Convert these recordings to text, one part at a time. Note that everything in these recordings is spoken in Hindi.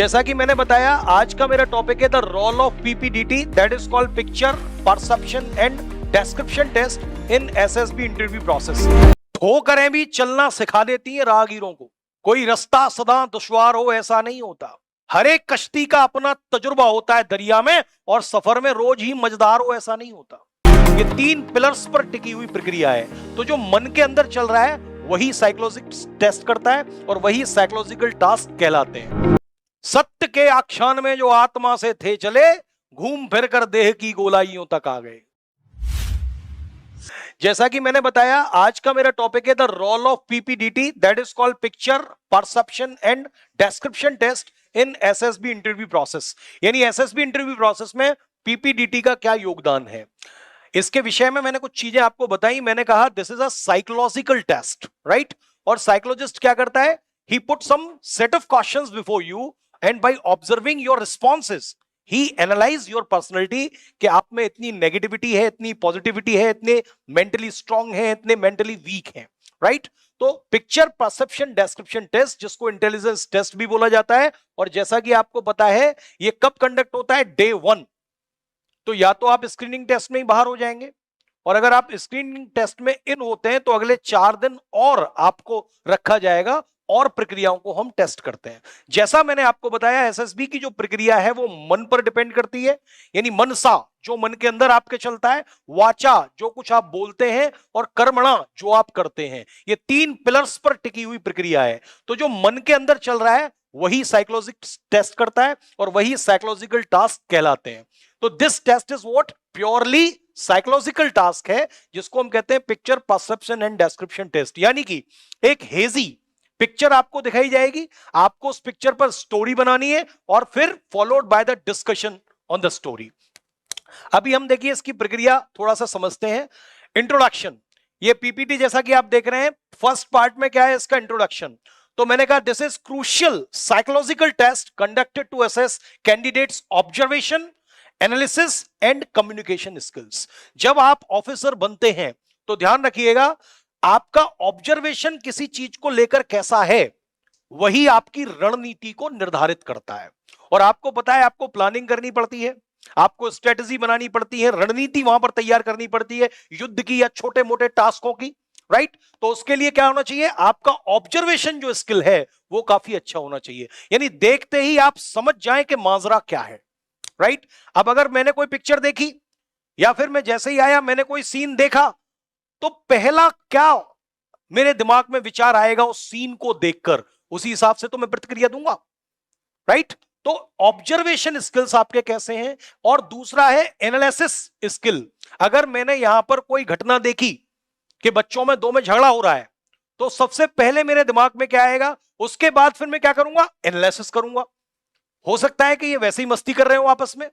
जैसा कि मैंने बताया, आज का मेरा टॉपिक है the role of PPDT, that is called picture perception and description test in SSB interview process. ठोकरें भी चलना सिखा देती है राहगीरों को। कोई रास्ता सदा दुश्वार हो ऐसा नहीं होता। हर एक कश्ती का अपना तजुर्बा होता है दरिया में, और सफर में रोज ही मजेदार हो ऐसा नहीं होता। ये 3 पिलर्स पर टिकी हुई प्रक्रिया है। तो जो मन के अंदर चल रहा है वही साइकोलॉजिकल टेस्ट करता है, और वही साइकोलॉजिकल टास्क कहलाते हैं। सत्य के आख्यान में जो आत्मा से थे चले, घूम फिर कर देह की गोलाइयों तक आ गए। जैसा कि मैंने बताया, आज का मेरा टॉपिक है the role of PPDT, that is called picture perception and description test in SSB interview process. यानी एसएसबी इंटरव्यू प्रोसेस में पीपीडीटी का क्या योगदान है, इसके विषय में मैंने कुछ चीजें आपको बताई। मैंने कहा this is a psychological test, right. और साइकोलॉजिस्ट क्या करता है, he put some set of questions before you, and by observing your responses he analyse your personality, कि आप में इतनी नेगेटिविटी है, इतनी पॉजिटिविटी है, इतने मेंटली स्ट्रांग है, इतने मेंटली वीक है, राइट। तो पिक्चर परसेप्शन डिस्क्रिप्शन टेस्ट, जिसको इंटेलिजेंस टेस्ट भी बोला जाता है, और जैसा कि आपको पता है ये कब कंडक्ट होता है, डे 1। तो या तो आप स्क्रीनिंग टेस्ट में ही बाहर हो जाएंगे, और अगर आप स्क्रीनिंग टेस्ट में इन होते हैं तो अगले 4 दिन और आपको रखा जाएगा, और प्रक्रियाओं को हम टेस्ट करते हैं। जैसा मैंने आपको बताया, एसएसबी की जो प्रक्रिया है वो मन पर डिपेंड करती है। यानी मनसा, जो मन के अंदर आपके चलता है, वाचा, जो कुछ आप बोलते हैं, और कर्मणा, जो आप करते हैं। ये 3 पिलर्स पर टिकी हुई प्रक्रिया है। तो जो मन के अंदर चल रहा है वही साइकोलॉजिकल टेस्ट करता है, और वही साइकोलॉजिकल टास्क कहलाते हैं। तो this test is what, purely psychological task है, जिसको हम कहते हैं picture perception and description test. यानी कि एक हेजी पिक्चर आपको दिखाई जाएगी, आपको उस पिक्चर पर स्टोरी बनानी है, और फिर followed by the discussion on the story. अभी हम देखिए इसकी प्रक्रिया थोड़ा सा समझते हैं। इंट्रोडक्शन, ये पीपीटी जैसा कि आप देख रहे हैं, फर्स्ट पार्ट में क्या है, इसका इंट्रोडक्शन। तो मैंने कहा this is crucial psychological test conducted to assess candidates observation, analysis and communication skills. जब आप ऑफिसर बनते हैं तो ध्यान रखिएगा, आपका ऑब्जर्वेशन किसी चीज को लेकर कैसा है, वही आपकी रणनीति को निर्धारित करता है। और आपको पता है, आपको प्लानिंग करनी पड़ती है, आपको स्ट्रेटजी बनानी पड़ती है, रणनीति वहां पर तैयार करनी पड़ती है, युद्ध की या छोटे मोटे टास्कों की, राइट। तो उसके लिए क्या होना चाहिए, आपका ऑब्जर्वेशन जो स्किल है वो काफी अच्छा होना चाहिए। यानी देखते ही आप समझ जाएं कि माजरा क्या है, राइट। अब अगर मैंने कोई पिक्चर देखी, या फिर मैं जैसे ही आया मैंने कोई सीन देखा, तो पहला क्या मेरे दिमाग में विचार आएगा उस सीन को देखकर, उसी हिसाब से तो मैं प्रतिक्रिया दूंगा, राइट। तो ऑब्जर्वेशन स्किल्स आपके कैसे हैं। और दूसरा है एनालिसिस स्किल। अगर मैंने यहां पर कोई घटना देखी कि बच्चों में 2 में झगड़ा हो रहा है, तो सबसे पहले मेरे दिमाग में क्या आएगा, उसके बाद फिर मैं क्या करूंगा, एनालिसिस करूंगा। हो सकता है कि ये वैसे ही मस्ती कर रहे हो आपस में,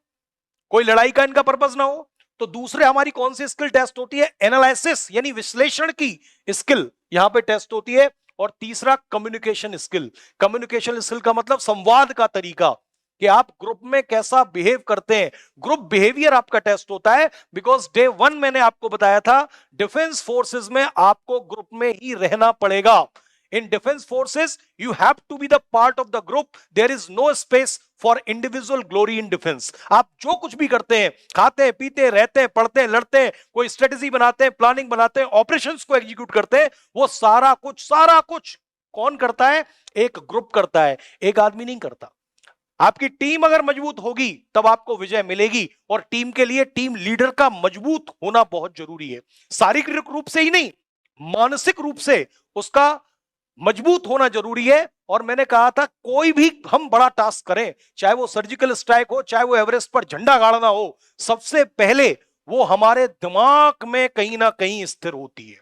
कोई लड़ाई का इनका पर्पस ना हो। तो दूसरे हमारी कौन सी स्किल टेस्ट होती है, एनालिसिस यानी विश्लेषण की स्किल यहां पे टेस्ट होती है। और तीसरा कम्युनिकेशन स्किल। कम्युनिकेशन स्किल का मतलब संवाद का तरीका, कि आप ग्रुप में कैसा बिहेव करते हैं। ग्रुप बिहेवियर आपका टेस्ट होता है, बिकॉज डे 1 मैंने आपको बताया था, डिफेंस फोर्सेस में आपको ग्रुप में ही रहना पड़ेगा। In defense forces, you have to be the part of the group. There is no space for individual glory in defense. आप जो कुछ भी करते हैं, खाते हैं, पीते, रहते हैं, पढ़ते हैं, लड़ते हैं, कोई स्ट्रेटेजी बनाते हैं, प्लानिंग बनाते हैं, ऑपरेशंस को एग्जीक्यूट करते हैं, वो सारा कुछ कौन करता है, एक ग्रुप करता है, एक आदमी नहीं करता। आपकी टीम अगर मजबूत होगी तब आपको विजय मिलेगी, और टीम के लिए टीम लीडर का मजबूत होना बहुत जरूरी है। शारीरिक रूप से ही नहीं, मानसिक रूप से उसका मजबूत होना जरूरी है। और मैंने कहा था, कोई भी हम बड़ा टास्क करें, चाहे वो सर्जिकल स्ट्राइक हो, चाहे वो एवरेस्ट पर झंडा गाड़ना हो, सबसे पहले वो हमारे दिमाग में कहीं ना कहीं स्थिर होती है।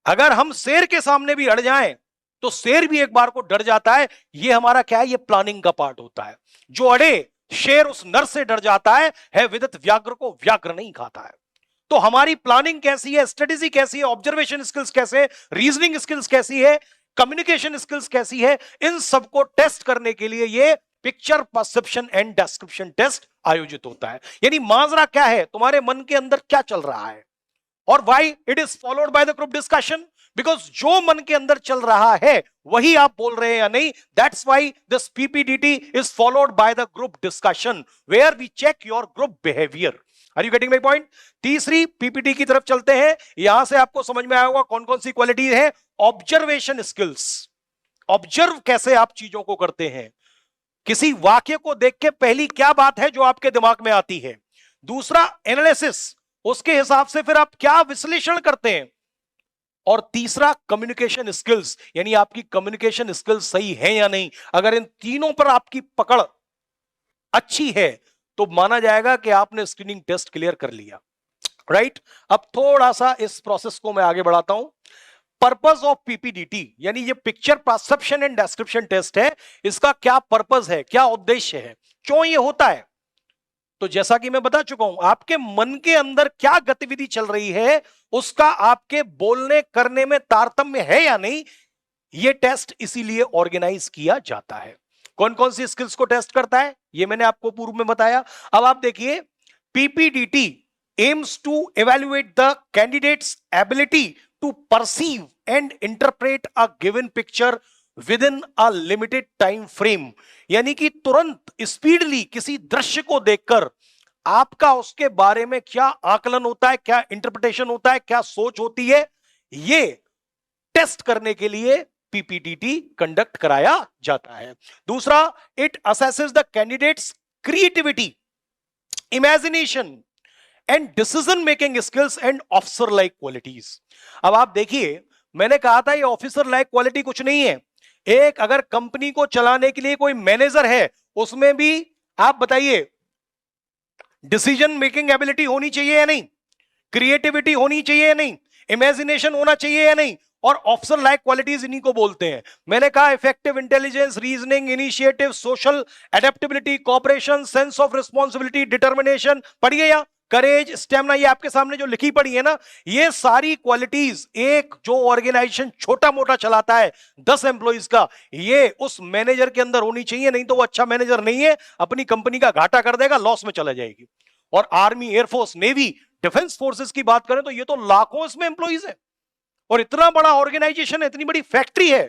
अगर हम शेर के सामने भी अड़ जाएं तो शेर भी एक बार को डर जाता है। ये हमारा क्या है, ये प्लानिंग का पार्ट होता है। जो अड़े, शेर उस नर से डर जाता है विदित व्याघ्र को व्याघ्र नहीं खाता है। तो हमारी प्लानिंग कैसी है, स्ट्रेटेजी कैसी है, ऑब्जर्वेशन स्किल्स कैसे, रीजनिंग स्किल्स कैसी है, कम्युनिकेशन स्किल्स कैसी है, इन सबको टेस्ट करने के लिए ये picture perception and description test आयोजित होता है। यानी माजरा क्या है, तुम्हारे मन के अंदर क्या चल रहा है, और why it is followed by the group discussion, because जो मन के अंदर चल रहा है वही आप बोल रहे हैं या नहीं. That's why this PPDT is followed by the group discussion where we check your group behaviour. Are you getting my point? तीसरी पीपीटी की तरफ चलते हैं. यहां से आपको समझ में आया होगा कौन कौन सी क्वालिटी है. ऑब्जर्वेशन स्किल्स, ऑब्जर्व कैसे आप चीजों को करते हैं. किसी वाक्य को देख के पहली क्या बात है जो आपके दिमाग में आती है. दूसरा एनालिसिस, उसके हिसाब से फिर आप क्या विश्लेषण करते हैं. और तीसरा कम्युनिकेशन स्किल्स, यानी आपकी कम्युनिकेशन स्किल्स सही है या नहीं. अगर इन तीनों पर आपकी पकड़ अच्छी है तो माना जाएगा कि आपने स्क्रीनिंग टेस्ट क्लियर कर लिया. राइट? अब थोड़ा सा इस प्रोसेस को मैं आगे बढ़ाता हूं. पर्पस ऑफ पीपीडीटी, यानी ये picture perception and description test है, इसका क्या पर्पस है, क्या उद्देश्य है, क्यों ये होता है. तो जैसा कि मैं बता चुका हूं, आपके मन के अंदर क्या गतिविधि चल रही है उसका आपके बोलने करने में तारतम्य है या नहीं, ये टेस्ट इसीलिए ऑर्गेनाइज किया जाता है. कौन कौन सी स्किल्स को टेस्ट करता है ये मैंने आपको पूर्व में बताया. अब आप देखिए, PPDT aims to evaluate the candidates ability to perceive and interpret a given picture within a limited time frame. यानी कि तुरंत स्पीडली किसी दृश्य को देखकर आपका उसके बारे में क्या आकलन होता है, क्या इंटरप्रिटेशन होता है, क्या सोच होती है, ये टेस्ट करने के लिए पीपीडीटी कंडक्ट कराया जाता है. दूसरा, it assesses the candidates creativity, imagination and decision making skills and officer like qualities. अब आप देखिए, मैंने कहा था ये ऑफिसर लाइक क्वालिटी कुछ नहीं है. एक अगर कंपनी को चलाने के लिए कोई मैनेजर है, उसमें भी आप बताइए डिसीजन मेकिंग एबिलिटी होनी चाहिए या नहीं, क्रिएटिविटी होनी चाहिए या नहीं, इमेजिनेशन होना चाहिए या नहीं. और ऑफिसर लाइक क्वालिटीज इन्हीं को बोलते हैं. मैंने कहा effective intelligence, reasoning, initiative, social adaptability, cooperation, sense of responsibility, determination, पढ़िए या करेज, स्टेमिना, ये आपके सामने जो लिखी पड़ी है ना, ये सारी क्वालिटीज एक जो ऑर्गेनाइजेशन छोटा मोटा चलाता है 10 एम्प्लॉइज का, ये उस मैनेजर के अंदर होनी चाहिए. नहीं तो वो अच्छा मैनेजर नहीं है, अपनी कंपनी का घाटा कर देगा, लॉस में चला जाएगी. और army, air force, navy, defence forces की बात करें तो ये तो लाखों इसमें एम्प्लॉइज है और इतना बड़ा ऑर्गेनाइजेशन है, इतनी बड़ी फैक्ट्री है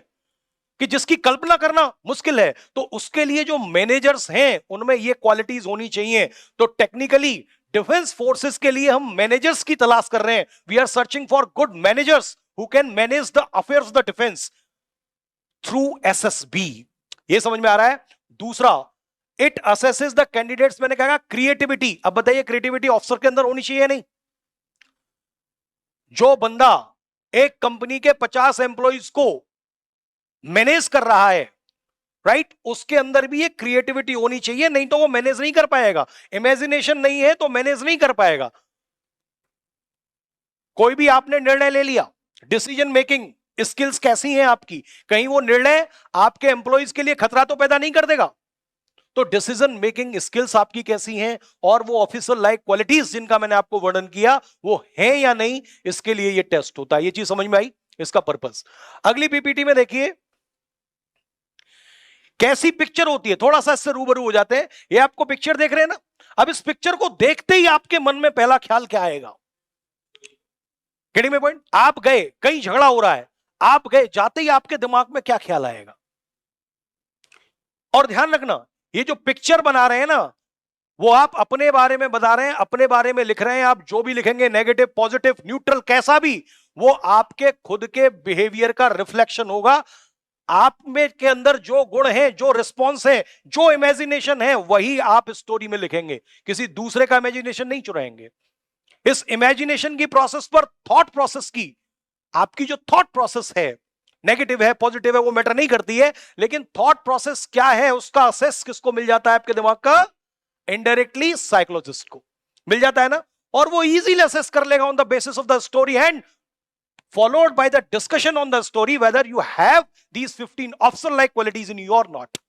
कि जिसकी कल्पना करना मुश्किल है. तो उसके लिए जो मैनेजर्स हैं उनमें ये क्वालिटीज होनी चाहिए. तो टेक्निकली डिफेंस फोर्सेस के लिए हम मैनेजर्स की तलाश कर रहे हैं. We are searching for good managers who can manage the affairs of the defence through SSB. ये समझ में आ रहा है. दूसरा, इट असेसेस द कैंडिडेट्स, मैंने कहा क्रिएटिविटी. अब बताइए क्रिएटिविटी ऑफिसर के अंदर होनी चाहिए नहीं. जो बंदा एक कंपनी के 50 एम्प्लॉइज को मैनेज कर रहा है, राइट, उसके अंदर भी ये क्रिएटिविटी होनी चाहिए, नहीं तो वो मैनेज नहीं कर पाएगा. इमेजिनेशन नहीं है तो मैनेज नहीं कर पाएगा. कोई भी आपने निर्णय ले लिया, डिसीजन मेकिंग स्किल्स कैसी हैं आपकी, कहीं वो निर्णय आपके एम्प्लॉइज के लिए खतरा तो पैदा नहीं कर देगा. तो डिसीजन मेकिंग स्किल्स आपकी कैसी हैं और वो ऑफिसर लाइक क्वालिटीज जिनका मैंने आपको वर्णन किया वो है या नहीं, इसके लिए ये टेस्ट होता है. ये चीज समझ में आई, इसका पर्पस. अगली पीपीटी में देखिए कैसी पिक्चर होती है, थोड़ा सा इससे रूबरू हो जाते हैं. ये आपको पिक्चर देख रहे हैं ना, अब इस पिक्चर को देखते ही आपके मन में पहला ख्याल क्या आएगा. Getting my point? आप गए, कहीं झगड़ा हो रहा है, आप गए, जाते ही आपके दिमाग में क्या ख्याल आएगा. और ध्यान रखना, ये जो पिक्चर बना रहे हैं ना, वो आप अपने बारे में बता रहे हैं, अपने बारे में लिख रहे हैं. आप जो भी लिखेंगे, नेगेटिव, पॉजिटिव, न्यूट्रल, कैसा भी, वो आपके खुद के बिहेवियर का रिफ्लेक्शन होगा. आप में के अंदर जो गुण है, जो रिस्पॉन्स है, जो इमेजिनेशन है, वही आप स्टोरी में लिखेंगे. किसी दूसरे का इमेजिनेशन नहीं चुराएंगे. इस इमेजिनेशन की प्रोसेस पर थॉट प्रोसेस की, आपकी जो थॉट प्रोसेस है, नेगेटिव है, पॉजिटिव है, वो मैटर नहीं करती है. लेकिन थॉट प्रोसेस क्या है उसका असेस किसको मिल जाता है आपके दिमाग का? इनडायरेक्टली साइकोलॉजिस्ट को मिल जाता है ना. और वो इजीली असेस कर लेगा on the basis of the story and followed by the discussion on the story whether you have these 15 officer like qualities in you or not.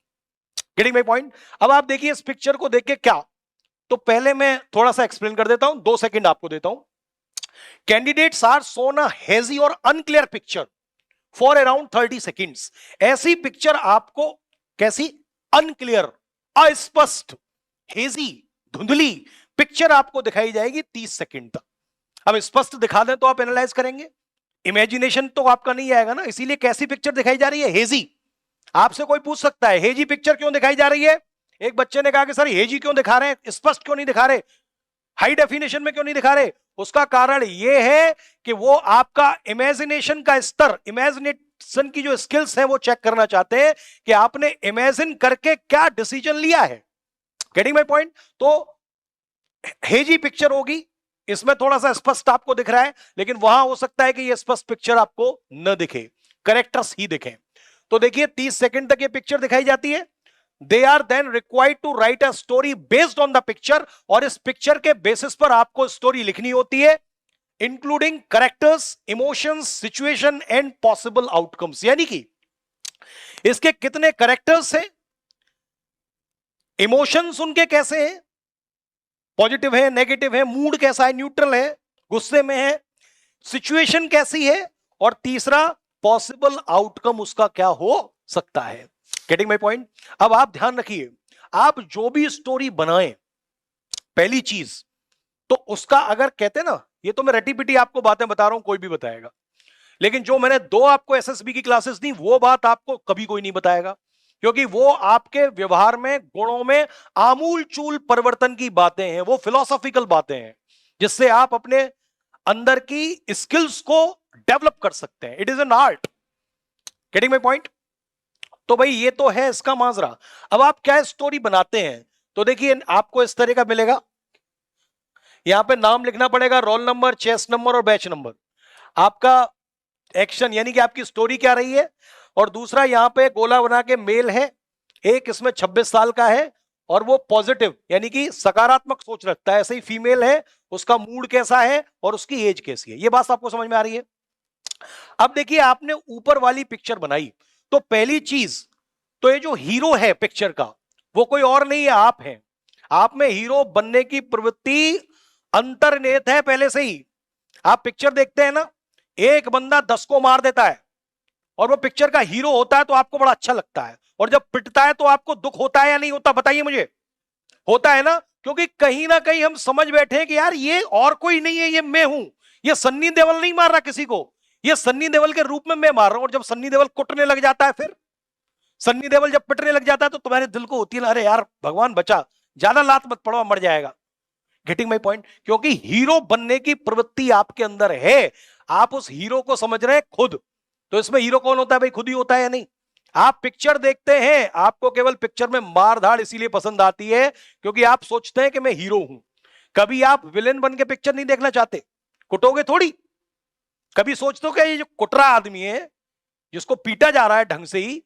Getting my point? अब आप देखिए इस पिक्चर को देख के क्या, तो पहले मैं थोड़ा सा एक्सप्लेन कर देता हूं, 2 सेकंड आपको देता हूं. Candidates are shown a hazy और unclear picture for around 30 seconds. ऐसी पिक्चर आपको कैसी? अनक्लियर, अस्पष्ट, हेजी, धुंधली पिक्चर आपको दिखाई जाएगी 30 सेकंड तक. अब स्पष्ट दिखा दें तो आप एनालाइज करेंगे, इमेजिनेशन तो आपका नहीं आएगा ना, इसीलिए कैसी पिक्चर दिखाई जा रही है? हेजी। आपसे कोई पूछ सकता है हेजी पिक्चर क्यों दिखाई जा रही है? एक बच्चे ने कहा कि सर हेजी क्यों दिखा रहे हैं, स्पष्ट क्यों नहीं दिखा रहे, हाई डेफिनेशन में क्यों नहीं दिखा रहे? उसका कारण यह है कि वो आपका इमेजिनेशन का स्तर, इमेजिनेशन की जो स्किल्स हैं वो चेक करना चाहते हैं कि आपने इमेजिन करके क्या डिसीजन लिया है। Getting my point? तो हेजी पिक्चर होगी, इसमें थोड़ा सा स्पष्ट आपको दिख रहा है, लेकिन वहां हो सकता है कि यह स्पष्ट पिक्चर आपको न दिखे, करेक्टर्स ही दिखे। तो देखिए 30 सेकंड तक ये पिक्चर दिखाई जाती है। They are then required to write a story based on the picture, और इस पिक्चर के बेसिस पर आपको स्टोरी लिखनी होती है, including characters, emotions, situation and possible outcomes. यानी कि इसके कितने करेक्टर्स हैं, इमोशंस उनके कैसे हैं, पॉजिटिव है, नेगेटिव है, मूड कैसा है, न्यूट्रल है, गुस्से में है, सिचुएशन कैसी है, और तीसरा पॉसिबल आउटकम उसका क्या हो सकता है। Getting my point? अब आप ध्यान रखिए, आप जो भी स्टोरी बनाएं, पहली चीज तो उसका, अगर कहते हैं ना, ये तो मैं रटी पिटी आपको बातें बता रहा हूं, कोई भी बताएगा, लेकिन जो मैंने 2 आपको एसएसबी की क्लासेस दी वो बात आपको कभी कोई नहीं बताएगा, क्योंकि वो आपके व्यवहार में, गुणों में आमूल चूल परिवर्तन की बातें हैं, वो फिलोसॉफिकल बातें हैं जिससे आप अपने अंदर की स्किल्स को डेवलप कर सकते हैं। It is an art. Getting my point? तो भाई ये तो है इसका माजरा। अब आप क्या स्टोरी बनाते हैं, तो देखिए आपको इस तरह का मिलेगा, यहां पे नाम लिखना पड़ेगा, रोल नंबर, चेस नंबर और बैच नंबर, आपका एक्शन यानी कि आपकी स्टोरी क्या रही है, और दूसरा यहां पे गोला बना के मेल है, एक इसमें 26 साल का है और वो पॉजिटिव यानी कि सकारात्मक सोच रखता है, ऐसे ही फीमेल है, उसका मूड कैसा है और उसकी एज कैसी है। ये बात आपको समझ में आ रही है? अब देखिए आपने ऊपर वाली पिक्चर बनाई, तो पहली चीज तो ये जो हीरो है पिक्चर का वो कोई और नहीं है, आप हैं। आप में हीरो बनने की प्रवृत्ति अंतर्निहित है पहले से ही। आप पिक्चर देखते हैं ना, एक बंदा 10 को मार देता है और वो पिक्चर का हीरो होता है तो आपको बड़ा अच्छा लगता है, और जब पिटता है तो आपको दुख होता है या नहीं होता? बताइए मुझे। होता है ना, क्योंकि कहीं ना कहीं हम समझ बैठे हैं कि यार ये और कोई नहीं है, ये मैं हूं। ये सन्नी देओल नहीं मार रहा किसी को, ये सन्नी देओल के रूप में मैं मार रहा हूं। और जब सन्नी देओल कुटने लग जाता है, फिर सन्नी देओल जब पिटने लग जाता है तो तुम्हारे दिल को होती है ना, अरे यार भगवान बचा, ज्यादा लात मत पड़ो, मर जाएगा। Getting my point? क्योंकि हीरो बनने की प्रवृत्ति आपके अंदर है, आप उस हीरो को समझ रहे हैं खुद। तो इसमें हीरो कौन होता है भाई? खुद ही होता है या नहीं? आप पिक्चर देखते हैं, आपको केवल पिक्चर में मार धाड़ इसीलिए पसंद आती है क्योंकि आप सोचते हैं कि मैं हीरो हूं। कभी आप विलेन बन के पिक्चर नहीं देखना चाहते? कुटोगे थोड़ी। कभी सोचते हो कि ये जो कुटरा आदमी है, जिसको पीटा जा रहा है ढंग से ही,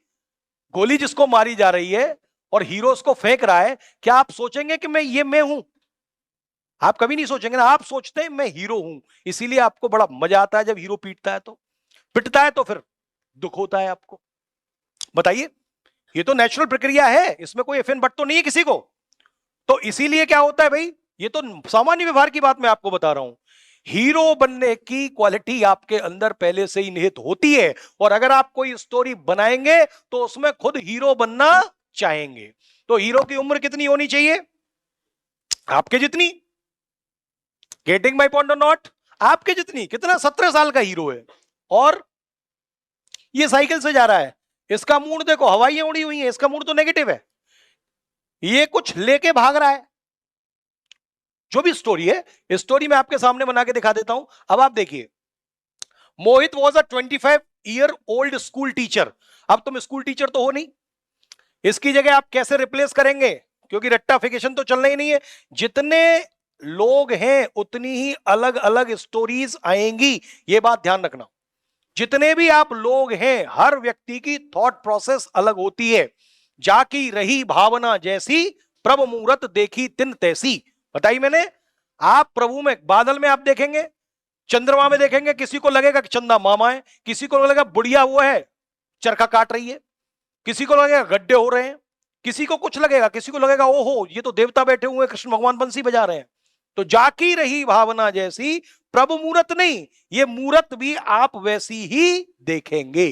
गोली जिसको मारी जा रही है और हीरो उसको फेंक रहा है, क्या आप सोचेंगे कि मैं हूं? आप कभी नहीं सोचेंगे ना, आप सोचते हैं मैं हीरो हूं, इसीलिए आपको बड़ा मजा आता है जब हीरो पीटता है, तो पिटता है तो फिर दुख होता है आपको। बताइए, ये तो नेचुरल प्रक्रिया है, इसमें कोई इफ एंड बट तो नहीं है किसी को। तो इसीलिए क्या होता है भाई, ये तो सामान्य व्यवहार की बात मैं आपको बता रहा हूं। हीरो बनने की क्वालिटी आपके अंदर पहले से ही निहित होती है, और अगर आप कोई स्टोरी बनाएंगे तो उसमें खुद हीरो बनना चाहेंगे। तो हीरो की उम्र कितनी होनी चाहिए? आपके जितनी। गेटिंग माई पॉइंट और नॉट? आपके जितनी। कितना? 17 साल का हीरो है और ये साइकिल से जा रहा है, इसका मूड देखो, हवाइयां उड़ी हुई हैं, इसका मूड तो नेगेटिव है, ये कुछ लेके भाग रहा है। जो भी स्टोरी है, स्टोरी मैं आपके सामने बना के दिखा देता हूं। अब आप देखिए, Mohit was a 25-year-old school teacher. अब तुम स्कूल टीचर तो हो नहीं, इसकी जगह आप कैसे रिप्लेस करेंगे? क्योंकि रट्टाफिकेशन तो चलना ही नहीं है। जितने लोग हैं उतनी ही अलग अलग स्टोरीज आएंगी, ये बात ध्यान रखना। जितने भी आप लोग हैं, हर व्यक्ति की थॉट प्रोसेस अलग होती है। जाकी रही भावना जैसी, प्रभु मुहूर्त देखी तिन तैसी। बताई मैंने। आप प्रभु में, बादल में आप देखेंगे, चंद्रमा में देखेंगे, किसी को लगेगा कि चंदा मामा है, किसी को लगेगा बुढ़िया वो है चरखा काट रही है, किसी को लगेगा गड्ढे हो रहे हैं, किसी को कुछ लगेगा, किसी को लगेगा ओहो ये तो देवता बैठे हुए हैं, कृष्ण भगवान बंसी बजा रहे हैं। तो जाकी रही भावना जैसी, प्रभु मूरत नहीं, ये मूरत भी आप वैसी ही देखेंगे।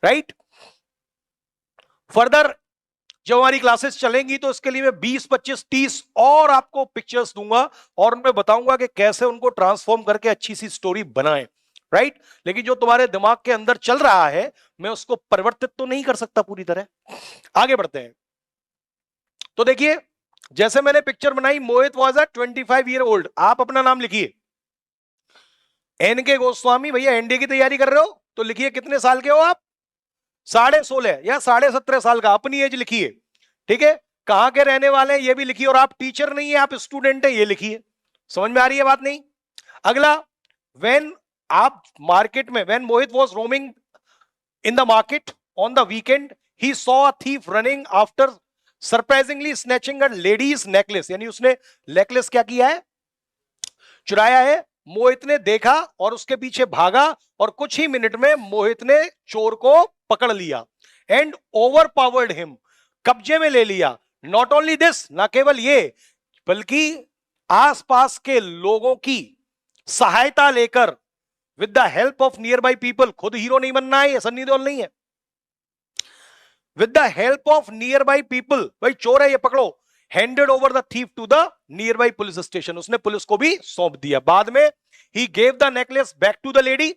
राइट? फर्दर जब हमारी क्लासेस चलेंगी तो इसके लिए मैं 20, 25, 30 और आपको पिक्चर्स दूंगा और उनमें बताऊंगा कि कैसे उनको ट्रांसफॉर्म करके अच्छी सी स्टोरी बनाएं। राइट? लेकिन जो तुम्हारे दिमाग के अंदर चल रहा है, मैं उसको परिवर्तित तो नहीं कर सकता पूरी तरह। आगे बढ़ते हैं। तो देखिए, जैसे मैंने पिक्चर बनाई, मोहित वाज अ 25 ईयर ओल्ड। आप अपना नाम लिखिए, एन के गोस्वामी। भैया एनडीए की तैयारी कर रहे हो तो लिखिए कितने साल के हो आप, 16.5 या 17.5 साल का, अपनी एज लिखिए। ठीक है, कहां के रहने वाले हैं ये भी लिखिए, और आप टीचर नहीं है, आप स्टूडेंट है, ये लिखिए। समझ में आ रही है बात? नहीं। अगला, वेन आप मार्केट में, when Mohit was roaming in the market on the weekend, he saw a thief running after surprisingly snatching a ladies necklace. यानी उसने नेकलेस क्या किया है, चुराया है। मोहित ने देखा और उसके पीछे भागा, और कुछ ही मिनट में मोहित ने चोर को पकड़ लिया एंड ओवर पावर्ड हिम, कब्जे में ले लिया। नॉट ओनली दिस, ना केवल ये, बल्कि आसपास के लोगों की सहायता लेकर, with the help of nearby people, खुद हीरो नहीं बनना है, ये सन्नी देओल नहीं है, with the help of nearby people, भाई चोर है ये पकड़ो, handed over the thief to the nearby police station, उसने पुलिस को भी सौंप दिया। बाद में ही gave the necklace back to the lady,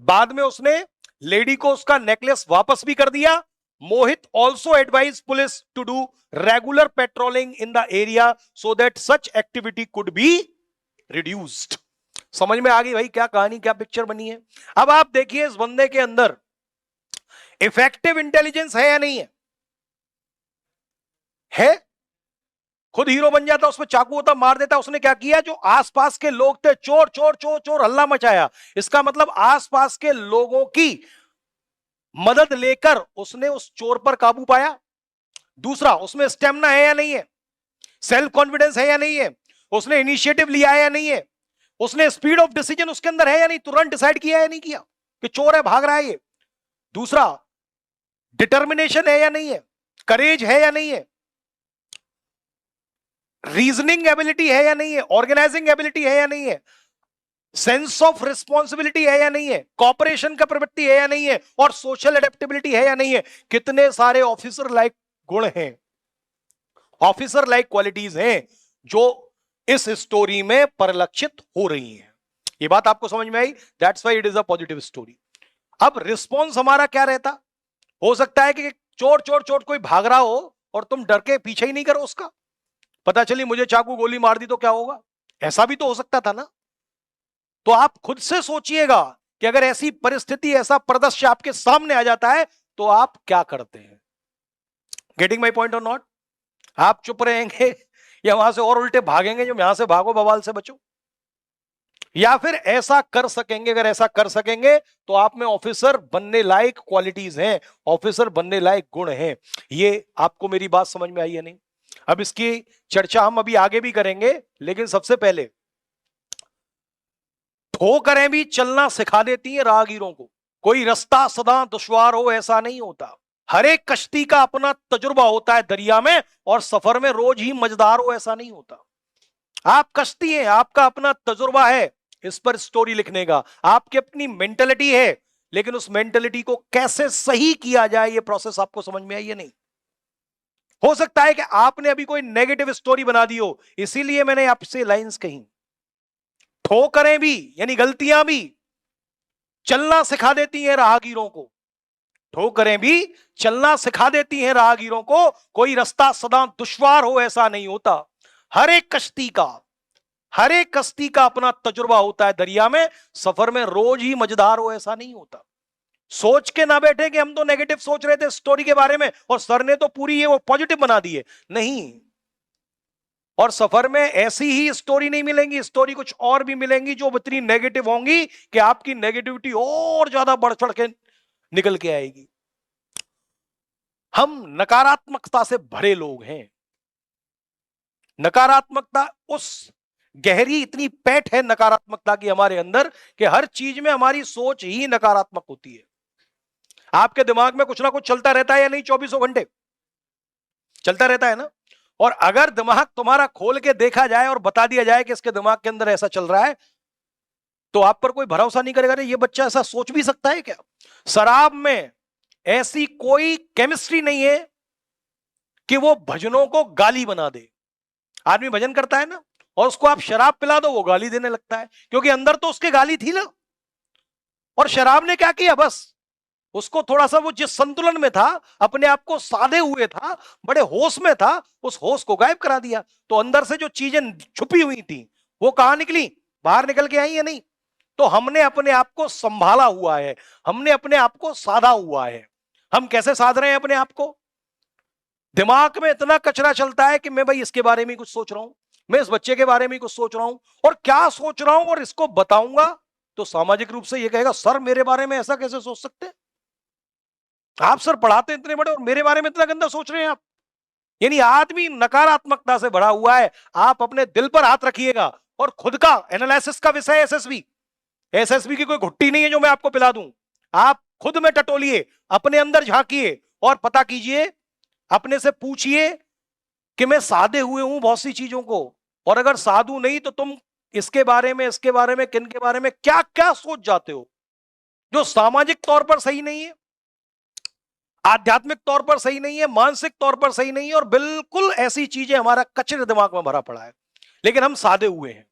बाद में उसने लेडी को उसका नेकलेस वापस भी कर दिया। Mohit also advise police to do regular patrolling in the area so that such activity could be reduced. समझ में आ गई भाई क्या कहानी, क्या पिक्चर बनी है? अब आप देखिए, इस बंदे के अंदर इफेक्टिव इंटेलिजेंस है या नहीं है? है। खुद हीरो बन जाता, उसमें चाकू होता, मार देता। उसने क्या किया, जो आसपास के लोग थे, चोर चोर चोर चोर हल्ला मचाया, इसका मतलब आसपास के लोगों की मदद लेकर उसने उस चोर पर काबू पाया। दूसरा, उसमें स्टेमिना है या नहीं है, सेल्फ कॉन्फिडेंस है या नहीं है, उसने इनिशिएटिव लिया है या नहीं है, उसने स्पीड ऑफ डिसीजन उसके अंदर है या नहीं, तुरंत डिसाइड किया है या नहीं किया कि चोर है, भाग रहा है ये। दूसरा, डिटर्मिनेशन है या नहीं है, करेज है या नहीं है, रीजनिंग एबिलिटी है या नहीं है, ऑर्गेनाइजिंग एबिलिटी है या नहीं है, सेंस ऑफ रिस्पॉन्सिबिलिटी है या नहीं है, कॉपरेशन का प्रवृत्ति है या नहीं है, और सोशल एडेप्टेबिलिटी है या नहीं है। कितने सारे ऑफिसर लाइक गुण हैं, ऑफिसर लाइक क्वालिटीज हैं जो इस स्टोरी में परिलक्षित हो रही हैं। ये बात आपको समझ में आई? That's why it is a positive story. अब रिस्पॉन्स हमारा क्या रहता? हो सकता है कि चोर चोर चोर कोई भाग रहा हो और तुम डर के पीछे ही नहीं करो उसका, पता चली मुझे चाकू गोली मार दी तो क्या होगा, ऐसा भी तो हो सकता था ना। तो आप खुद से सोचिएगा कि अगर ऐसी परिस्थिति, ऐसा परिदृश्य आपके सामने आ जाता है तो आप क्या करते हैं। गेटिंग माई पॉइंट और नॉट? आप चुप रहेंगे या वहां से और उल्टे भागेंगे, जो यहां से भागो बवाल से बचो, या फिर ऐसा कर सकेंगे? अगर ऐसा कर सकेंगे तो आप में ऑफिसर बनने लायक क्वालिटीज हैं, ऑफिसर बनने लायक गुण हैं। ये आपको मेरी बात समझ में आई है नहीं? अब इसकी चर्चा हम अभी आगे भी करेंगे, लेकिन सबसे पहले ठोकरें भी चलना सिखा देती हैं राहगीरों को। कोई रास्ता सदा दुश्वार हो ऐसा नहीं होता, हर एक कश्ती का अपना तजुर्बा होता है दरिया में, और सफर में रोज ही मजेदार हो ऐसा नहीं होता। आप कश्ती हैं, आपका अपना तजुर्बा है इस पर स्टोरी लिखने का, आपकी अपनी मेंटेलिटी है, लेकिन उस मेंटेलिटी को कैसे सही किया जाए ये प्रोसेस आपको समझ में आई है नहीं? हो सकता है कि आपने अभी कोई नेगेटिव स्टोरी बना दी हो, इसीलिए मैंने आपसे लाइंस कही। ठोकरें भी यानी गलतियां भी चलना सिखा देती हैं राहगीरों को, ठोकरें भी चलना सिखा देती हैं राहगीरों को। कोई रास्ता सदा दुश्वार हो ऐसा नहीं होता, हर एक कश्ती का अपना तजुर्बा होता है दरिया में, सफर में रोज ही मजेदार हो ऐसा नहीं होता। सोच के ना बैठे कि हम तो नेगेटिव सोच रहे थे स्टोरी के बारे में और सर ने तो पूरी ये वो पॉजिटिव बना दी है, नहीं। और सफर में ऐसी ही स्टोरी नहीं मिलेंगी, स्टोरी कुछ और भी मिलेंगी जो इतनी नेगेटिव होंगी कि आपकी नेगेटिविटी और ज्यादा बढ़ चढ़ के निकल के आएगी। हम नकारात्मकता से भरे लोग हैं, नकारात्मकता उस गहरी इतनी पैठ है नकारात्मकता की हमारे अंदर कि हर चीज में हमारी सोच ही नकारात्मक होती है। आपके दिमाग में कुछ ना कुछ चलता रहता है या नहीं? 24 घंटे चलता रहता है ना। और अगर दिमाग तुम्हारा खोल के देखा जाए और बता दिया जाए कि इसके दिमाग के अंदर ऐसा चल रहा है, तो आप पर कोई भरोसा नहीं करेगा, ये बच्चा ऐसा सोच भी सकता है क्या? शराब में ऐसी कोई केमिस्ट्री नहीं है कि वो भजनों को गाली बना दे। आदमी भजन करता है ना, और उसको आप शराब पिला दो, वो गाली देने लगता है, क्योंकि अंदर तो उसके गाली थी ना। और शराब ने क्या किया, बस उसको थोड़ा सा, वो जिस संतुलन में था, अपने आप को साधे हुए था, बड़े होश में था, उस होश को गायब करा दिया। तो अंदर से जो चीजें छुपी हुई थी वो कहां निकली, बाहर निकल के आई या नहीं। तो हमने अपने आप को संभाला हुआ है, हमने अपने आप को साधा हुआ है। हम कैसे साध रहे हैं अपने आप को? दिमाग में इतना कचरा चलता है कि मैं भाई इसके बारे में कुछ सोच रहा हूं, मैं इस बच्चे के बारे में कुछ सोच रहा हूं, और क्या सोच रहा हूं और इसको बताऊंगा तो सामाजिक रूप से ये कहेगा, सर मेरे बारे में ऐसा कैसे सोच सकते हैं आप, सर पढ़ाते इतने बड़े और मेरे बारे में इतना गंदा सोच रहे हैं आप। यानी आदमी नकारात्मकता से भरा हुआ है। आप अपने दिल पर हाथ रखिएगा और खुद का एनालिसिस का विषय एसएसबी, एसएसबी की कोई घुट्टी नहीं है जो मैं आपको पिला दूं। आप खुद में टटोलिए, अपने अंदर झांकिए और पता कीजिए, अपने से पूछिए कि मैं साधे हुए हूं बहुत सी चीजों को, और अगर साधु नहीं तो तुम इसके बारे में, इसके बारे में, किन के बारे में क्या क्या सोच जाते हो जो सामाजिक तौर पर सही नहीं है, आध्यात्मिक तौर पर सही नहीं है, मानसिक तौर पर सही नहीं है, और बिल्कुल ऐसी चीजें हमारा कचरे दिमाग में भरा पड़ा है। लेकिन हम साधे हुए हैं,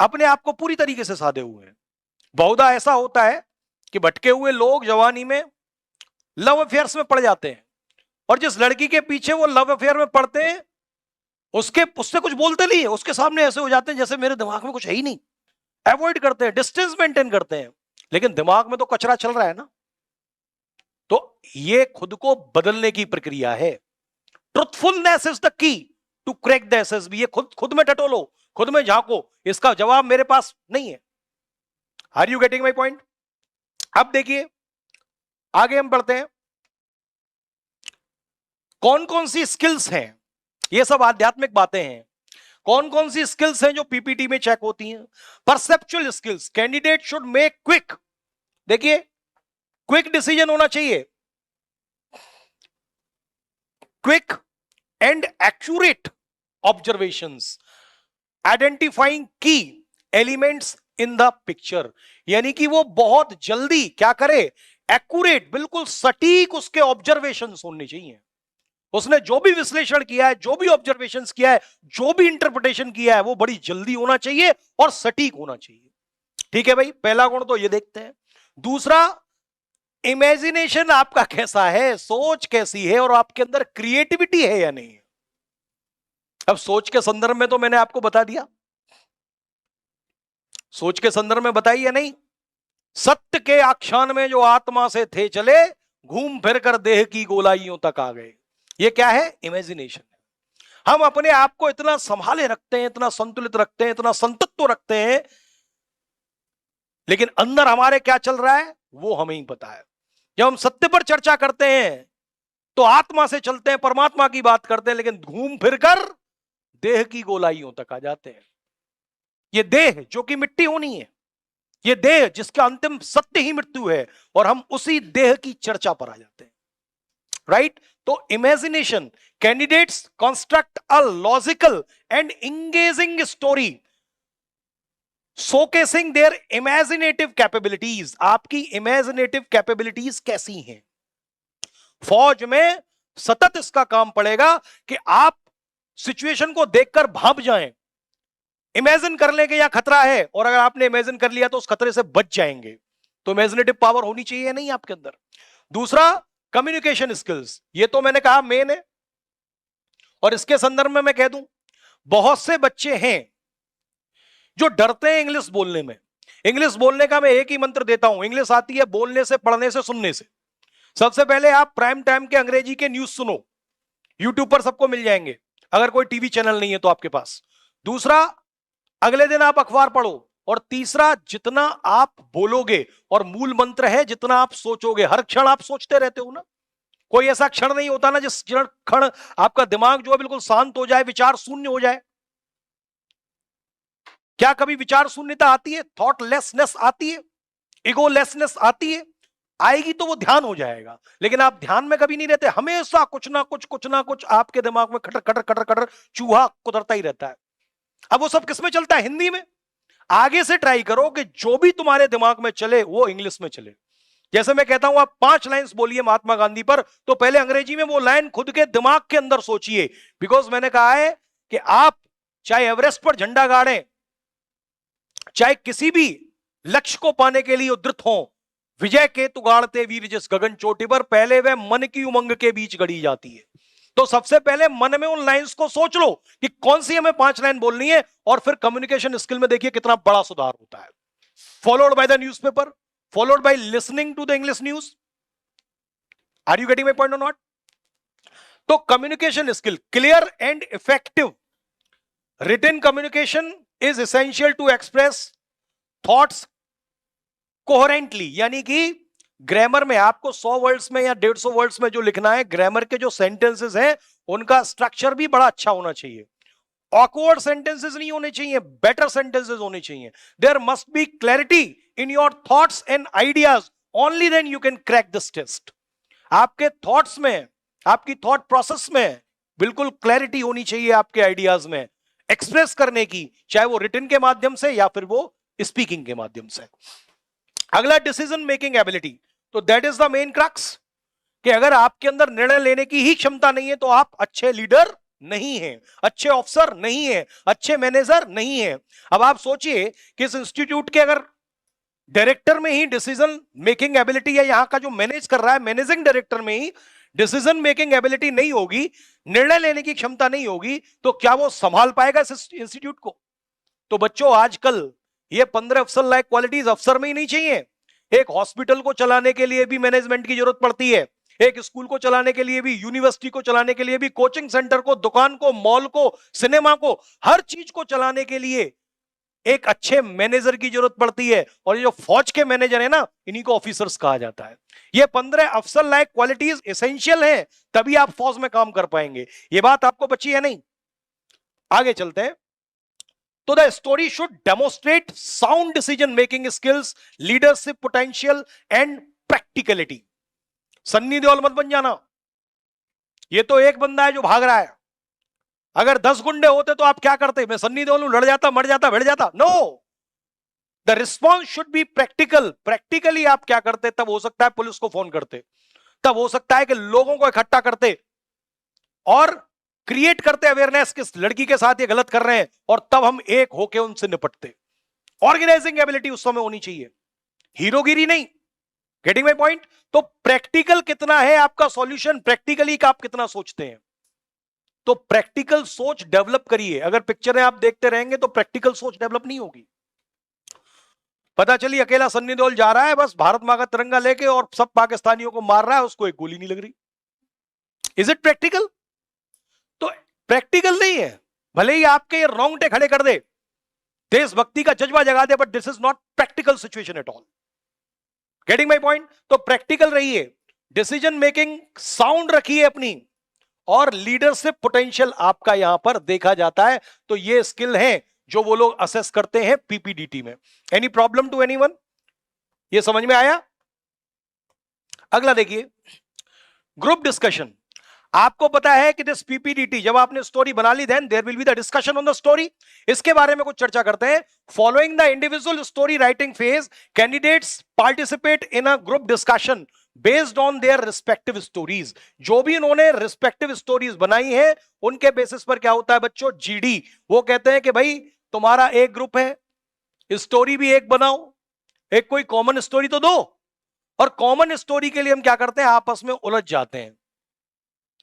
अपने आप को पूरी तरीके से साधे हुए हैं। बहुधा ऐसा होता है कि भटके हुए लोग जवानी में लव अफेयर्स में पड़ जाते हैं, और जिस लड़की के पीछे वो लव अफेयर में पड़ते हैं उससे कुछ बोलते नहीं है, उसके सामने ऐसे हो जाते हैं जैसे मेरे दिमाग में कुछ है ही नहीं, अवॉइड करते हैं, डिस्टेंस मेंटेन करते हैं, लेकिन दिमाग में तो कचरा चल रहा है ना। तो ये खुद को बदलने की प्रक्रिया है। Truthfulness is the key to crack the SSB. ये खुद में टटोलो, खुद में झांको, इसका जवाब मेरे पास नहीं है। Are you getting my point? अब देखिए आगे हम बढ़ते हैं। कौन कौन सी स्किल्स हैं, ये सब आध्यात्मिक बातें हैं, कौन कौन सी स्किल्स हैं जो पीपीटी में चेक होती हैं? Perceptual skills, candidate should make quick, देखिए क्विक डिसीजन होना चाहिए, quick and accurate observations, identifying की एलिमेंट्स इन द पिक्चर। यानी कि वो बहुत जल्दी क्या करे, एक्यूरेट, बिल्कुल सटीक उसके ऑब्जर्वेशंस होने चाहिए। उसने जो भी विश्लेषण किया है, जो भी ऑब्जर्वेशंस किया है, जो भी इंटरप्रिटेशन किया है, वो बड़ी जल्दी होना चाहिए और सटीक होना चाहिए। ठीक है भाई, पहला गुण तो ये देखते हैं। दूसरा, इमेजिनेशन आपका कैसा है, सोच कैसी है, और आपके अंदर क्रिएटिविटी है या नहीं। अब सोच के संदर्भ में तो मैंने आपको बता दिया, सोच के संदर्भ में बताई या नहीं। सत्य के आख्यान में जो आत्मा से थे चले, घूम फिर कर देह की गोलाइयों तक आ गए। ये क्या है? इमेजिनेशन। हम अपने आप को इतना संभाले रखते हैं, इतना संतुलित रखते हैं, इतना संतत्व रखते हैं, लेकिन अंदर हमारे क्या चल रहा है वो हमें ही पता है। जब हम सत्य पर चर्चा करते हैं तो आत्मा से चलते हैं, परमात्मा की बात करते हैं, लेकिन घूम फिरकर देह की गोलाइयों तक आ जाते हैं। ये देह जो कि मिट्टी होनी है, ये देह जिसका अंतिम सत्य ही मृत्यु है, और हम उसी देह की चर्चा पर आ जाते हैं। राइट? तो imagination, candidates construct a logical and engaging story showcasing their imaginative capabilities. आपकी इमेजिनेटिव कैपेबिलिटीज कैसी हैं? फौज में सतत इसका काम पड़ेगा कि आप सिचुएशन को देखकर भाप जाएं, इमेजिन कर लेंगे या खतरा है, और अगर आपने इमेजिन कर लिया तो उस खतरे से बच जाएंगे। तो इमेजिनेटिव पावर होनी चाहिए नहीं आपके अंदर। दूसरा, कम्युनिकेशन स्किल्स, ये तो मैंने कहा मेन है, और इसके संदर्भ में मैं कह दूं, बहुत से बच्चे हैं जो डरते हैं इंग्लिश बोलने में। इंग्लिश बोलने का मैं एक ही मंत्र देता हूं, इंग्लिश आती है बोलने से, पढ़ने से, सुनने से। सबसे पहले आप प्राइम टाइम के अंग्रेजी के न्यूज सुनो, यूट्यूब पर सबको मिल जाएंगे, अगर कोई टीवी चैनल नहीं है तो आपके पास। दूसरा, अगले दिन आप अखबार पढ़ो। और तीसरा, जितना आप बोलोगे, और मूल मंत्र है जितना आप सोचोगे। हर क्षण आप सोचते रहते हो ना, कोई ऐसा क्षण नहीं होता ना जिस क्षण आपका दिमाग जो है बिल्कुल शांत हो जाए, विचार शून्य हो जाए। क्या कभी विचार शून्यता आती है? थॉटलेसनेस आती है? इगोलेसनेस आती है? आएगी तो वो ध्यान हो जाएगा, लेकिन आप ध्यान में कभी नहीं रहते। हमेशा कुछ ना कुछ आपके दिमाग में खटर खटर खटर खटर चूहा कुतरता ही रहता है। अब वो सब किसमें चलता है? हिंदी में। आगे से ट्राई करो कि जो भी तुम्हारे दिमाग में चले वो इंग्लिश में चले। जैसे मैं कहता हूं आप 5 लाइंस बोलिए महात्मा गांधी पर, तो पहले अंग्रेजी में वो लाइन खुद के दिमाग के अंदर सोचिए। बिकॉज मैंने कहा है कि आप चाहे एवरेस्ट पर झंडा गाड़ें, चाहे किसी भी लक्ष्य को पाने के लिए उद्यत हो, विजय केतु गाड़ते वीर जिस गगन चोटी पर, पहले वह मन की उमंग के बीच गढ़ी जाती है। तो सबसे पहले मन में उन लाइंस को सोच लो कि कौन सी हमें 5 लाइन बोलनी है, और फिर कम्युनिकेशन स्किल में देखिए कितना बड़ा सुधार होता है। Followed by the newspaper, followed by listening to the English news. Are you getting my point और नॉट? तो communication skill clear and effective written communication is essential to express thoughts coherently, यानी कि ग्रामर में आपको 100 वर्ड्स में या 150 वर्ड्स में जो लिखना है, ग्रामर के जो सेंटेंसेस हैं उनका स्ट्रक्चर भी बड़ा अच्छा होना चाहिए। ऑकवर्ड सेंटेंसेस नहीं होने चाहिए, बेटर सेंटेंसेस होने चाहिए। There must be clarity in your thoughts and ideas, only then you can crack this test. आपके थॉट्स में, आपकी थॉट प्रोसेस में बिल्कुल क्लैरिटी होनी चाहिए, आपके आइडियाज में एक्सप्रेस करने की, चाहे वो रिटन के माध्यम से या फिर वो स्पीकिंग के माध्यम से। अगला डिसीजन मेकिंग एबिलिटी, तो that is the main crux कि अगर आपके अंदर निर्णय लेने की ही क्षमता नहीं है तो आप अच्छे लीडर नहीं हैं, अच्छे ऑफिसर नहीं हैं, अच्छे मैनेजर नहीं हैं। अब आप सोचिए कि इस इंस्टीट्यूट के अगर डायरेक्टर में ही डिसीजन मेकिंग एबिलिटी, या यहां का जो मैनेज कर रहा है मैनेजिंग डायरेक्टर में ही डिसीजन मेकिंग एबिलिटी नहीं होगी, निर्णय लेने की क्षमता नहीं होगी, तो क्या वो संभाल पाएगा इस इंस्टीट्यूट को? तो बच्चों आजकल ये 15 अफसर लाइक क्वालिटीज अफसर में ही नहीं चाहिए। एक हॉस्पिटल को चलाने के लिए भी मैनेजमेंट की जरूरत पड़ती है, एक स्कूल को चलाने के लिए भी, यूनिवर्सिटी को चलाने के लिए भी, कोचिंग सेंटर को, दुकान को, मॉल को, सिनेमा को, हर चीज को चलाने के लिए एक अच्छे मैनेजर की जरूरत पड़ती है। और ये जो फौज के मैनेजर है ना, इन्हीं को ऑफिसर्स कहा जाता है। ये 15 अफसर लाइक क्वालिटीज एसेंशियल है, तभी आप फौज में काम कर पाएंगे। ये बात आपको बची है नहीं? आगे चलते हैं। तो the story should demonstrate sound decision making skills, leadership potential and practicality. Sunny Deol मत बन जाना। ये तो एक बंदा है जो भाग रहा है, अगर 10 गुंडे होते तो आप क्या करते? मैं सन्नी देओल हूं, लड़ जाता, मर जाता, भिड़ जाता? No, the response should be practical. Practically आप क्या करते? तब हो सकता है पुलिस को फोन करते, तब हो सकता है कि लोगों को इकट्ठा करते और क्रिएट करते अवेयरनेस कि लड़की के साथ ये गलत कर रहे हैं, और तब हम एक होके उनसे निपटते। ऑर्गेनाइजिंग एबिलिटी उस समय होनी चाहिए, हीरोगिरी नहीं। Getting my point? तो प्रैक्टिकल कितना है आपका सॉल्यूशन, प्रैक्टिकली का आप कितना सोचते हैं। तो प्रैक्टिकल सोच डेवलप करिए। अगर पिक्चरें आप देखते रहेंगे तो प्रैक्टिकल सोच डेवलप नहीं होगी। पता चली अकेला सन्नी देओल जा रहा है बस भारत मां का तिरंगा लेके और सब पाकिस्तानियों को मार रहा है, उसको एक गोली नहीं लग रही। Is it practical? तो प्रैक्टिकल नहीं है। भले ही आपके ये रोंगटे खड़े कर दे, देशभक्ति का जज्बा जगा दे, but this is not practical situation at all. Getting my point? तो प्रैक्टिकल रहिए, डिसीजन मेकिंग साउंड रखिए अपनी, और लीडरशिप पोटेंशियल आपका यहां पर देखा जाता है। तो ये स्किल है जो वो लोग असेस करते हैं पीपीडीटी में। Any problem to anyone? ये समझ में आया? अगला देखिए, ग्रुप डिस्कशन। आपको पता है कि दिस पीपीडीटी जब आपने स्टोरी बना ली, then there will be the discussion on the story. इसके बारे में कुछ चर्चा करते हैं। Following the individual story writing phase, candidates participate in a group discussion based on their respective stories. जो भी इन्होंने रिस्पेक्टिव स्टोरीज बनाई है उनके बेसिस पर क्या होता है बच्चों? जीडी। वो कहते हैं कि भाई तुम्हारा एक ग्रुप है, स्टोरी भी एक बनाओ, एक कोई कॉमन स्टोरी तो दो। और कॉमन स्टोरी के लिए हम क्या करते हैं? आपस में उलझ जाते हैं।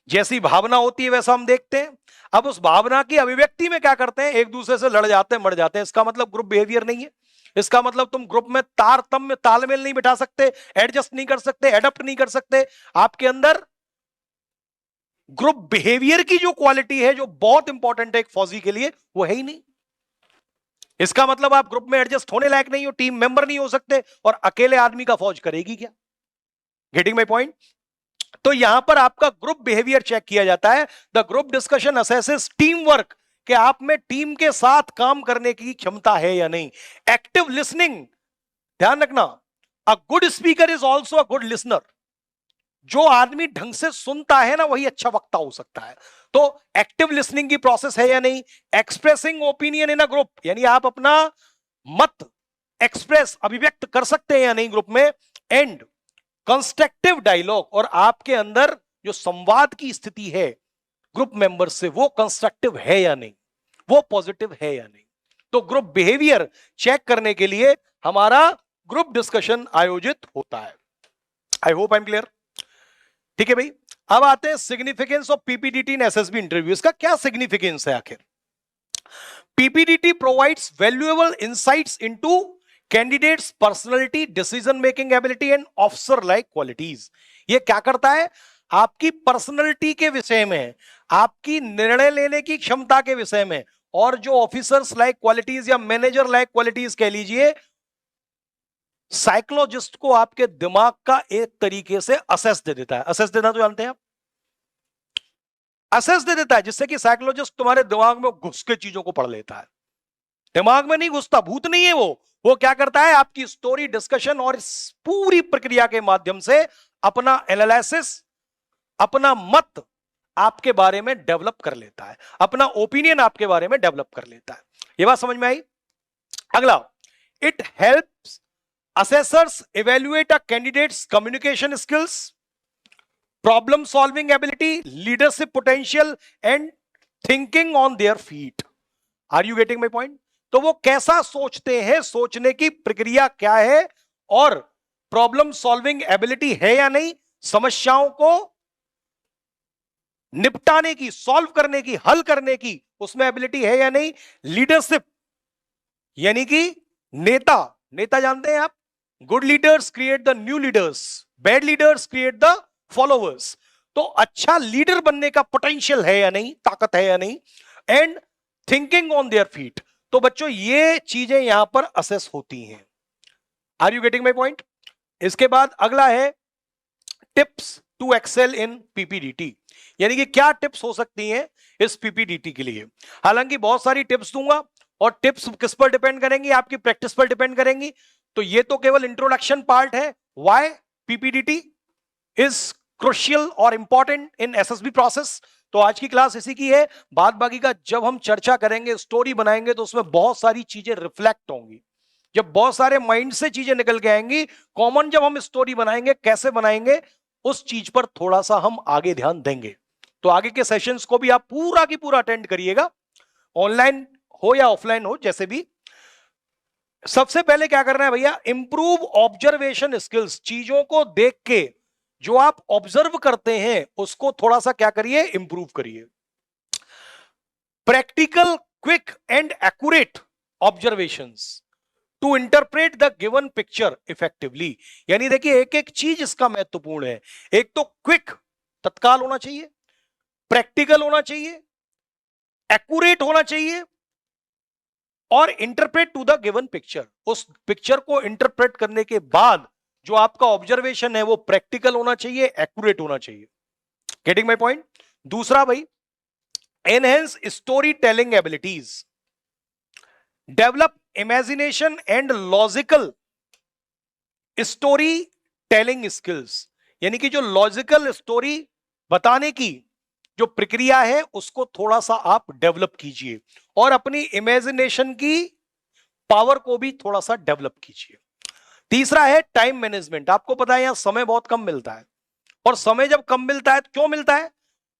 जैसी भावना होती है वैसा हम देखते हैं। अब उस भावना की अभिव्यक्ति में क्या करते हैं? एक दूसरे से लड़ जाते हैं, मर जाते हैं। इसका मतलब ग्रुप बिहेवियर नहीं है। इसका मतलब तुम ग्रुप में तारतम्य तालमेल नहीं बिठा सकते, एडजस्ट नहीं कर सकते, एडप्ट नहीं कर सकते। आपके अंदर ग्रुप बिहेवियर की जो क्वालिटी है, जो बहुत इंपॉर्टेंट है एक फौजी के लिए, वो है ही नहीं। इसका मतलब आप ग्रुप में एडजस्ट होने लायक नहीं हो, टीम मेंबर नहीं हो सकते, और अकेले आदमी का फौज करेगी क्या? Getting my point? तो यहां पर आपका ग्रुप बिहेवियर चेक किया जाता है। The group discussion assesses team work, कि आप में टीम के साथ काम करने की क्षमता है या नहीं। एक्टिव लिसनिंग, ध्यान रखना, a good speaker is also a good listener. जो आदमी ढंग से सुनता है ना, वही अच्छा वक्ता हो सकता है। तो एक्टिव लिसनिंग की प्रोसेस है या नहीं। Expressing opinion in a group, यानी आप अपना मत एक्सप्रेस अभिव्यक्त कर सकते हैं या नहीं ग्रुप में। एंड कंस्ट्रक्टिव डायलॉग, और आपके अंदर जो संवाद की स्थिति है ग्रुप मेंबर से, वो कंस्ट्रक्टिव है या नहीं। वो पॉजिटिव है या नहीं। तो ग्रुप बिहेवियर चेक करने के लिए हमारा ग्रुप डिस्कशन आयोजित होता है। I hope I am clear. ठीक है भाई, अब आते हैं significance of PPDT in SSB interview. इसका क्या सिग्निफिकेंस है आखिर? PPDT provides valuable insights into candidates personality, decision making ability and officer like qualities. ये क्या करता है? आपकी पर्सनालिटी के विषय में, आपकी निर्णय लेने की क्षमता के विषय में, और जो ऑफिसर्स लाइक क्वालिटीज या मैनेजर लाइक क्वालिटीज कह लीजिए, साइकोलॉजिस्ट को आपके दिमाग का एक तरीके से असेस दे देता है। असेस देना तो जानते हैं आप, असेस दे देता है, जिससे कि साइकोलॉजिस्ट तुम्हारे दिमाग में घुस के चीजों को पढ़ लेता है। दिमाग में नहीं घुसता, भूत नहीं है वो क्या करता है? आपकी स्टोरी, डिस्कशन और इस पूरी प्रक्रिया के माध्यम से अपना एनालिसिस, अपना मत आपके बारे में डेवलप कर लेता है, अपना ओपिनियन आपके बारे में डेवलप कर लेता है। ये बात समझ में आई? अगला, it helps assessors evaluate a candidate's communication skills, problem solving ability, leadership potential and thinking on their feet. Are you getting my point? तो वो कैसा सोचते हैं, सोचने की प्रक्रिया क्या है, और प्रॉब्लम सॉल्विंग एबिलिटी है या नहीं, समस्याओं को निपटाने की, सॉल्व करने की, हल करने की उसमें एबिलिटी है या नहीं, लीडरशिप यानी कि नेता जानते हैं आप, good leaders create the new leaders, bad leaders create the followers. तो अच्छा लीडर बनने का पोटेंशियल है या नहीं, ताकत है या नहीं, and thinking on their feet. तो बच्चों ये चीजें यहां पर असेस होती हैं। Are you getting my point? इसके बाद अगला है tips to excel in PPDT, यानी कि क्या टिप्स हो सकती हैं इस पीपीडीटी के लिए। हालांकि बहुत सारी टिप्स दूंगा, और टिप्स किस पर डिपेंड करेंगी? आपकी प्रैक्टिस पर डिपेंड करेंगी। तो ये तो केवल इंट्रोडक्शन पार्ट है, व्हाई पीपीडीटी इज क्रुशियल और इंपॉर्टेंट इन एसएसबी प्रोसेस। तो आज की क्लास इसी की है। बाद बाकी का जब हम चर्चा करेंगे, स्टोरी बनाएंगे, तो उसमें बहुत सारी चीजें रिफ्लेक्ट होंगी। जब बहुत सारे माइंड से चीजें निकल के आएंगी, कॉमन जब हम स्टोरी बनाएंगे, कैसे बनाएंगे, उस चीज पर थोड़ा सा हम आगे ध्यान देंगे। तो आगे के सेशंस को भी आप पूरा की पूरा अटेंड करिएगा, ऑनलाइन हो या ऑफलाइन हो, जैसे भी। सबसे पहले क्या करना है भैया? Improve observation skills. चीजों को देख के जो आप ऑब्जर्व करते हैं उसको थोड़ा सा क्या करिए? इंप्रूव करिए। Practical, quick and accurate observations to interpret the given picture effectively. यानी देखिए, एक एक चीज इसका महत्वपूर्ण है। एक तो क्विक, तत्काल होना चाहिए, प्रैक्टिकल होना चाहिए, एक्यूरेट होना चाहिए, और interpret to the given picture. उस पिक्चर को इंटरप्रेट करने के बाद जो आपका ऑब्जर्वेशन है वो प्रैक्टिकल होना चाहिए, एक्यूरेट होना चाहिए। Getting my point? दूसरा भाई, enhance story telling abilities, develop imagination and logical story telling skills. यानी कि जो लॉजिकल स्टोरी बताने की जो प्रक्रिया है उसको थोड़ा सा आप डेवलप कीजिए, और अपनी इमेजिनेशन की पावर को भी थोड़ा सा डेवलप कीजिए। तीसरा है टाइम मैनेजमेंट। आपको पता है यहां समय बहुत कम मिलता है, और समय जब कम मिलता है तो क्यों मिलता है?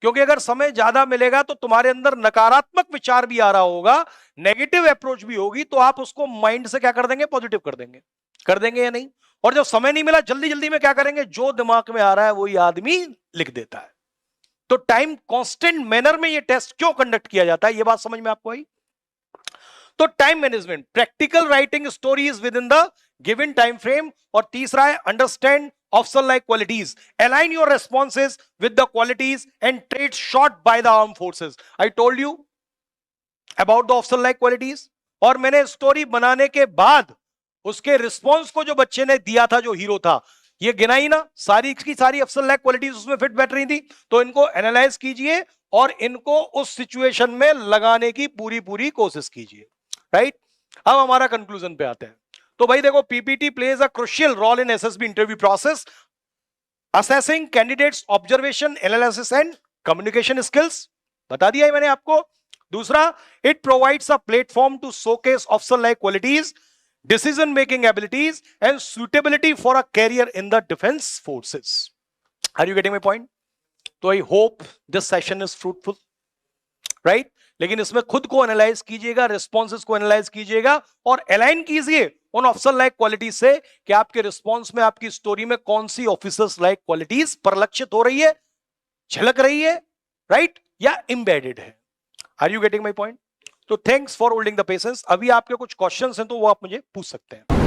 क्योंकि अगर समय ज्यादा मिलेगा तो तुम्हारे अंदर नकारात्मक विचार भी आ रहा होगा, नेगेटिव अप्रोच भी होगी, तो आप उसको माइंड से क्या कर देंगे? पॉजिटिव कर देंगे या नहीं? और जब समय नहीं मिला, जल्दी जल्दी में क्या करेंगे? जो दिमाग में आ रहा है वही आदमी लिख देता है। तो टाइम कांस्टेंट मैनर में ये टेस्ट क्यों कंडक्ट किया जाता है, ये बात समझ में आपको आई? तो time management, practical writing stories within the given time frame. और तीसरा है understand officer like qualities, align your responses with the qualities and traits sought by the arm forces. I told you about the officer like qualities, और मैंने स्टोरी बनाने के बाद उसके रिस्पॉन्स को जो बच्चे ने दिया था, जो हीरो था, ये गिनाई ना, सारी की सारी अफसर लाइक क्वालिटीज उसमें फिट बैठ रही थी। तो इनको एनालाइज कीजिए और इनको उस सिचुएशन में लगाने की पूरी पूरी कोशिश कीजिए। राइट? अब हमारा कंक्लूजन पे आते हैं। तो भाई देखो, PPT plays a crucial role in SSB interview process, assessing candidates observation, analysis and communication skills, बता दिया है मैंने आपको। दूसरा, it provides a platform to showcase officer like qualities, decision making abilities and suitability for a career in the defense forces. Are you getting my point? So I hope this session is fruitful, right? लेकिन इसमें खुद को एनालाइज कीजिएगा, रिस्पॉन्सेस को एनालाइज कीजिएगा और अलाइन कीजिए उन ऑफिसर लाइक क्वालिटीज से कि आपके रिस्पॉन्स में, आपकी स्टोरी में कौन सी ऑफिसर्स लाइक क्वालिटीज परिलक्षित हो रही है, झलक रही है, राइट, या एम्बेडेड है। Are you getting my point? तो thanks for holding the patience. अभी आपके कुछ क्वेश्चंस हैं तो वो आप मुझे पूछ सकते हैं।